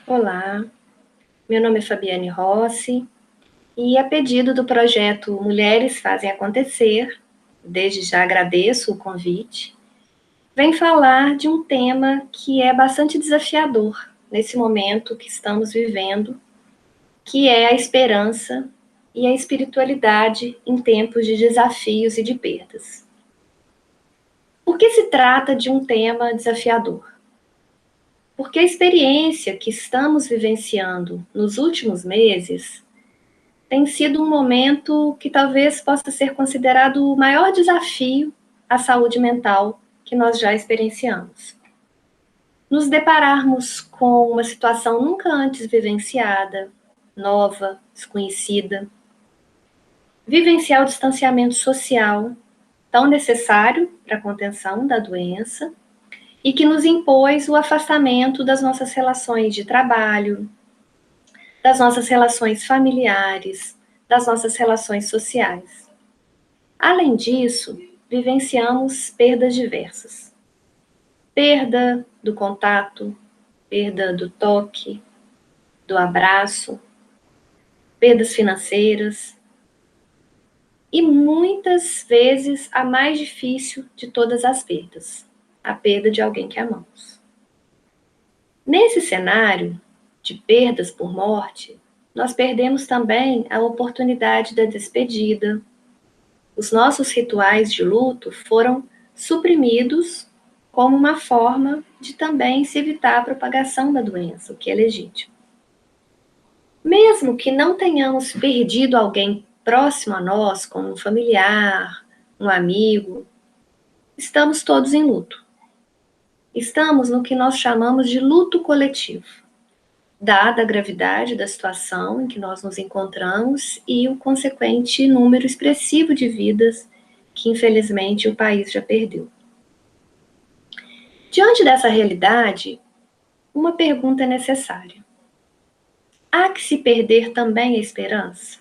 Olá, meu nome é Fabiane Rossi e, a pedido do projeto Mulheres Fazem Acontecer, desde já agradeço o convite, venho falar de um tema que é bastante desafiador nesse momento que estamos vivendo, que é a esperança e a espiritualidade em tempos de desafios e de perdas. Por que se trata de um tema desafiador? Porque a experiência que estamos vivenciando nos últimos meses tem sido um momento que talvez possa ser considerado o maior desafio à saúde mental que nós já experienciamos. Nos depararmos com uma situação nunca antes vivenciada, nova, desconhecida, vivenciar o distanciamento social, tão necessário para a contenção da doença, e que nos impôs o afastamento das nossas relações de trabalho, das nossas relações familiares, das nossas relações sociais. Além disso, vivenciamos perdas diversas. Perda do contato, perda do toque, do abraço, perdas financeiras e muitas vezes a mais difícil de todas as perdas, a perda de alguém que amamos. Nesse cenário de perdas por morte, nós perdemos também a oportunidade da despedida. Os nossos rituais de luto foram suprimidos como uma forma de também se evitar a propagação da doença, o que é legítimo. Mesmo que não tenhamos perdido alguém próximo a nós, como um familiar, um amigo, estamos todos em luto. Estamos no que nós chamamos de luto coletivo, dada a gravidade da situação em que nós nos encontramos e o consequente número expressivo de vidas que, infelizmente, o país já perdeu. Diante dessa realidade, uma pergunta é necessária. Há que se perder também a esperança?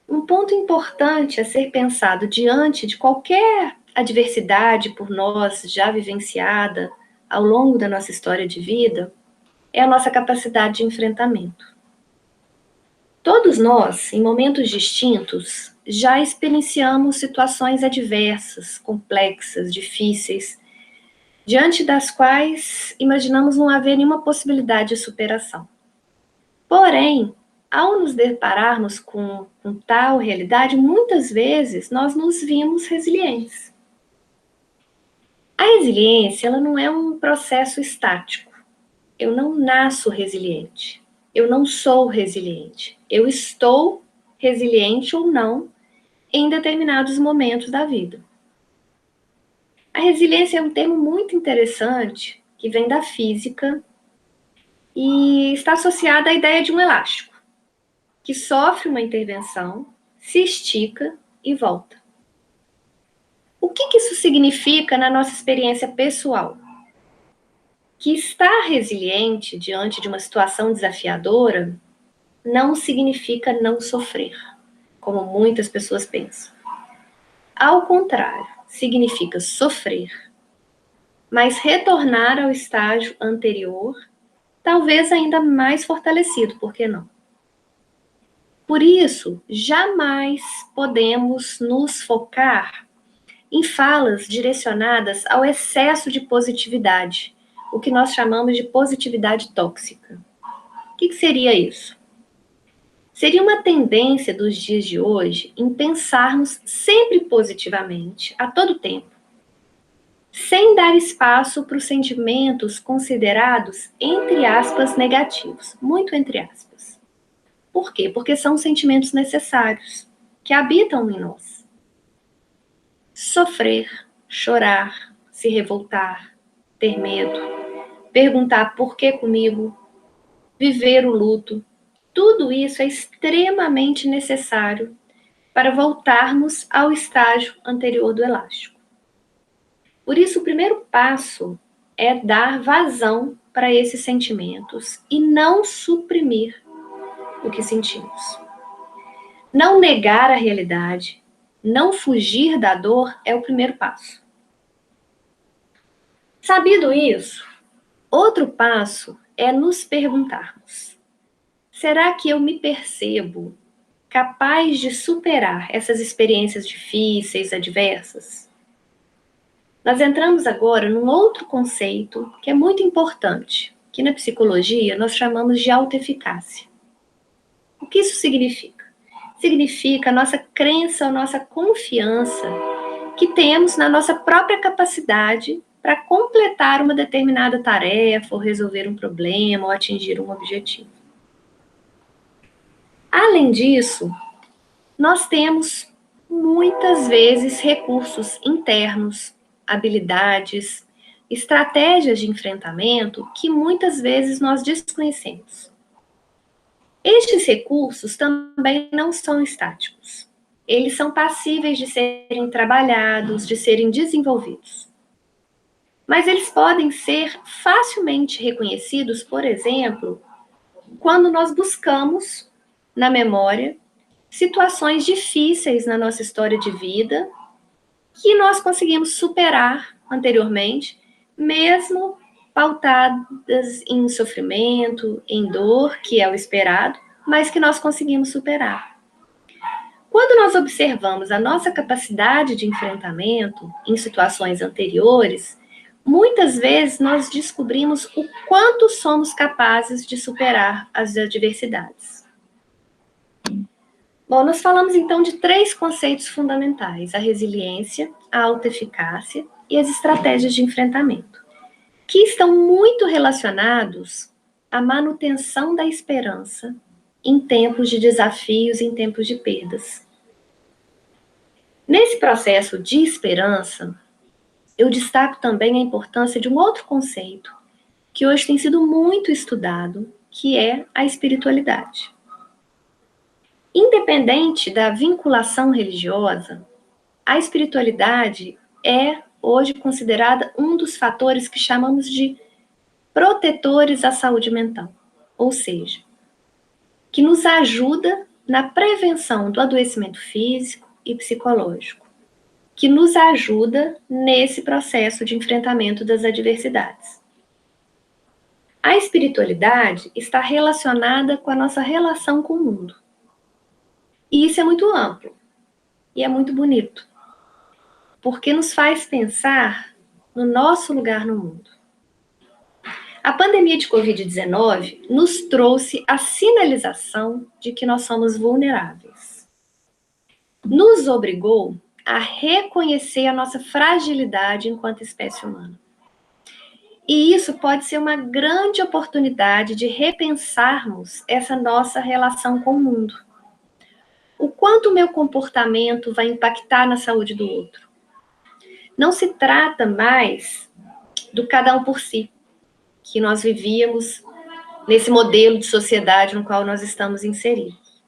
Um ponto importante a ser pensado diante de qualquer adversidade por nós já vivenciada ao longo da nossa história de vida é a nossa capacidade de enfrentamento. Todos nós, em momentos distintos, já experienciamos situações adversas, complexas, difíceis, diante das quais imaginamos não haver nenhuma possibilidade de superação. Porém, ao nos depararmos com tal realidade, muitas vezes nós nos vimos resilientes. A resiliência, ela não é um processo estático. Eu não nasço resiliente. Eu não sou resiliente. Eu estou resiliente ou não em determinados momentos da vida. A resiliência é um termo muito interessante que vem da física e está associada à ideia de um elástico que sofre uma intervenção, se estica e volta. O que isso significa na nossa experiência pessoal? Que estar resiliente diante de uma situação desafiadora não significa não sofrer, como muitas pessoas pensam. Ao contrário, significa sofrer, mas retornar ao estágio anterior, talvez ainda mais fortalecido, por que não? Por isso, jamais podemos nos focar em falas direcionadas ao excesso de positividade, o que nós chamamos de positividade tóxica. O que seria isso? Seria uma tendência dos dias de hoje em pensarmos sempre positivamente, a todo tempo, sem dar espaço para os sentimentos considerados, entre aspas, negativos, muito entre aspas. Por quê? Porque são sentimentos necessários, que habitam em nós. Sofrer, chorar, se revoltar, ter medo, perguntar por que comigo, viver o luto, tudo isso é extremamente necessário para voltarmos ao estágio anterior do elástico. Por isso, o primeiro passo é dar vazão para esses sentimentos e não suprimir o que sentimos. Não negar a realidade, não fugir da dor é o primeiro passo. Sabido isso, Outro passo é nos perguntarmos: será que eu me percebo capaz de superar essas experiências difíceis, adversas? Nós entramos agora num outro conceito que é muito importante, que na psicologia nós chamamos de autoeficácia. O que isso significa? Significa a nossa crença, a nossa confiança que temos na nossa própria capacidade para completar uma determinada tarefa, ou resolver um problema, ou atingir um objetivo. Além disso, nós temos muitas vezes recursos internos, habilidades, estratégias de enfrentamento que muitas vezes nós desconhecemos. Estes recursos também não são estáticos. Eles são passíveis de serem trabalhados, de serem desenvolvidos. Mas eles podem ser facilmente reconhecidos, por exemplo, quando nós buscamos na memória situações difíceis na nossa história de vida que nós conseguimos superar anteriormente, mesmo pautadas em sofrimento, em dor, que é o esperado, mas que nós conseguimos superar. Quando nós observamos a nossa capacidade de enfrentamento em situações anteriores, muitas vezes nós descobrimos o quanto somos capazes de superar as adversidades. Bom, nós falamos então de 3 conceitos fundamentais: a resiliência, a autoeficácia e as estratégias de enfrentamento, que estão muito relacionados à manutenção da esperança em tempos de desafios, em tempos de perdas. Nesse processo de esperança, eu destaco também a importância de um outro conceito que hoje tem sido muito estudado, que é a espiritualidade. Independente da vinculação religiosa, a espiritualidade é hoje considerada um dos fatores que chamamos de protetores à saúde mental, ou seja, que nos ajuda na prevenção do adoecimento físico e psicológico, que nos ajuda nesse processo de enfrentamento das adversidades. A espiritualidade está relacionada com a nossa relação com o mundo. E isso é muito amplo e é muito bonito, porque nos faz pensar no nosso lugar no mundo. A pandemia de Covid-19 nos trouxe a sinalização de que nós somos vulneráveis. Nos obrigou a reconhecer a nossa fragilidade enquanto espécie humana. E isso pode ser uma grande oportunidade de repensarmos essa nossa relação com o mundo. O quanto o meu comportamento vai impactar na saúde do outro. Não se trata mais do cada um por si, que nós vivíamos nesse modelo de sociedade no qual nós estamos inseridos.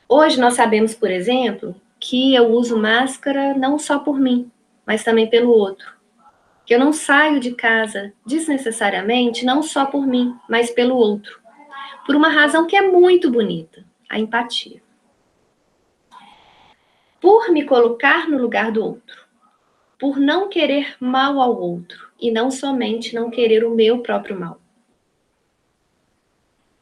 Hoje nós sabemos, por exemplo, que eu uso máscara não só por mim, mas também pelo outro. Que eu não saio de casa desnecessariamente, não só por mim, mas pelo outro. Por uma razão que é muito bonita, a empatia. Por me colocar no lugar do outro. Por não querer mal ao outro, e não somente não querer o meu próprio mal.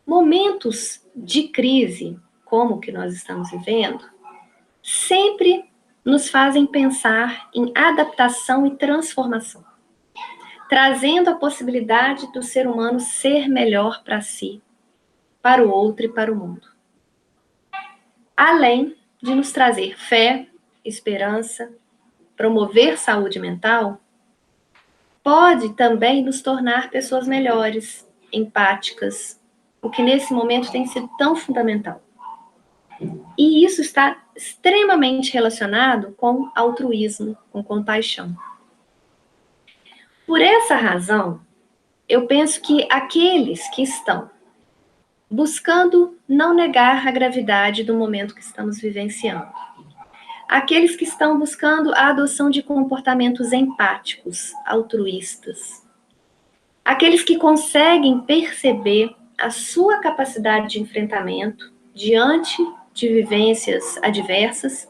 Momentos de crise, como o que nós estamos vivendo, sempre nos fazem pensar em adaptação e transformação, trazendo a possibilidade do ser humano ser melhor para si, para o outro e para o mundo. Além de nos trazer fé, esperança, promover saúde mental, pode também nos tornar pessoas melhores, empáticas, o que nesse momento tem sido tão fundamental. E isso está extremamente relacionado com altruísmo, com compaixão. Por essa razão, eu penso que aqueles que estão buscando não negar a gravidade do momento que estamos vivenciando, aqueles que estão buscando a adoção de comportamentos empáticos, altruístas, aqueles que conseguem perceber a sua capacidade de enfrentamento diante de vivências adversas,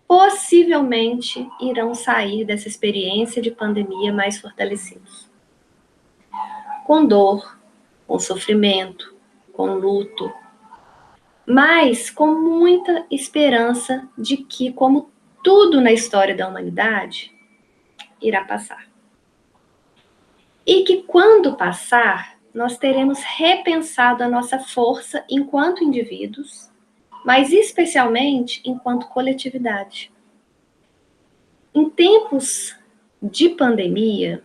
possivelmente irão sair dessa experiência de pandemia mais fortalecidos. com dor, com sofrimento, com luto, mas com muita esperança de que, como tudo na história da humanidade, irá passar. E que quando passar, nós teremos repensado a nossa força enquanto indivíduos, mas especialmente enquanto coletividade. Em tempos de pandemia,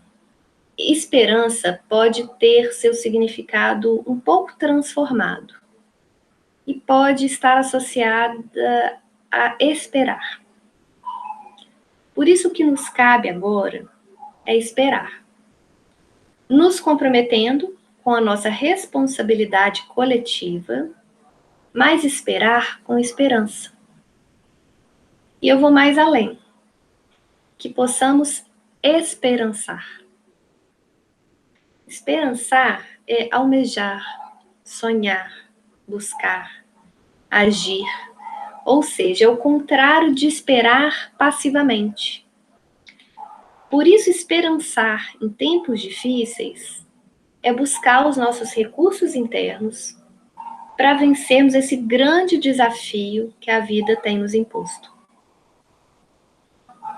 esperança pode ter seu significado um pouco transformado e pode estar associada a esperar. Por isso, o que nos cabe agora é esperar, nos comprometendo com a nossa responsabilidade coletiva, mas esperar com esperança. E eu vou mais além, que possamos esperançar. Esperançar é almejar, sonhar, buscar, agir, ou seja, é o contrário de esperar passivamente. Por isso, esperançar em tempos difíceis é buscar os nossos recursos internos para vencermos esse grande desafio que a vida tem nos imposto.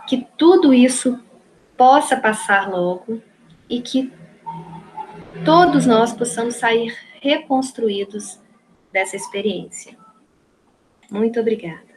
Que tudo isso possa passar logo e que todos nós possamos sair reconstruídos dessa experiência. Muito obrigada.